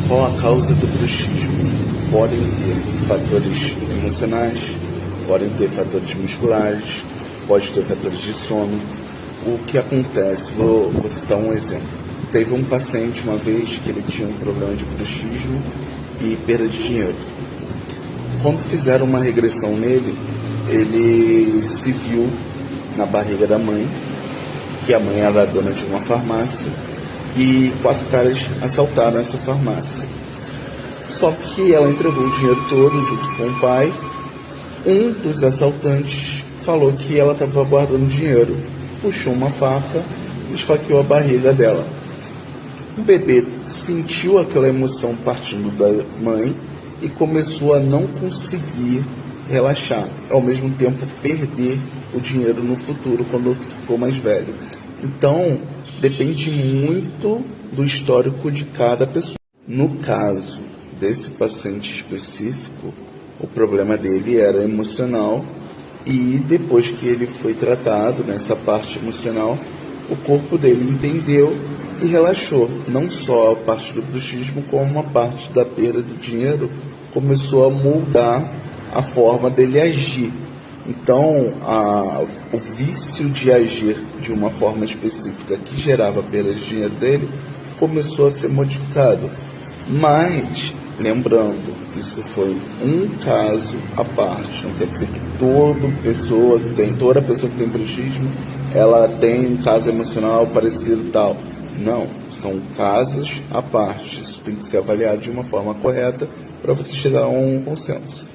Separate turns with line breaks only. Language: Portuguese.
Qual a causa do bruxismo? Podem ter fatores emocionais, podem ter fatores musculares, pode ter fatores de sono. O que acontece? Vou citar um exemplo. Teve um paciente uma vez que ele tinha um problema de bruxismo e perda de dinheiro. Quando fizeram uma regressão nele, ele se viu na barriga da mãe, que a mãe era dona de uma farmácia, e 4 caras assaltaram essa farmácia. Só que ela entregou o dinheiro todo junto com o pai. Um dos assaltantes falou que ela estava guardando dinheiro, puxou uma faca e esfaqueou a barriga dela. O bebê sentiu aquela emoção partindo da mãe e começou a não conseguir relaxar, ao mesmo tempo perder o dinheiro no futuro quando ficou mais velho. Então, depende muito do histórico de cada pessoa. No caso desse paciente específico, o problema dele era emocional e depois que ele foi tratado nessa parte emocional, o corpo dele entendeu e relaxou. Não só a parte do bruxismo, como a parte da perda do dinheiro começou a moldar a forma dele agir. Então, o vício de agir de uma forma específica que gerava perda de dinheiro dele começou a ser modificado. Mas, lembrando, isso foi um caso à parte. Não quer dizer que toda pessoa que tem bruxismo, ela tem um caso emocional parecido e tal. Não, são casos à parte. Isso tem que ser avaliado de uma forma correta para você chegar a um consenso.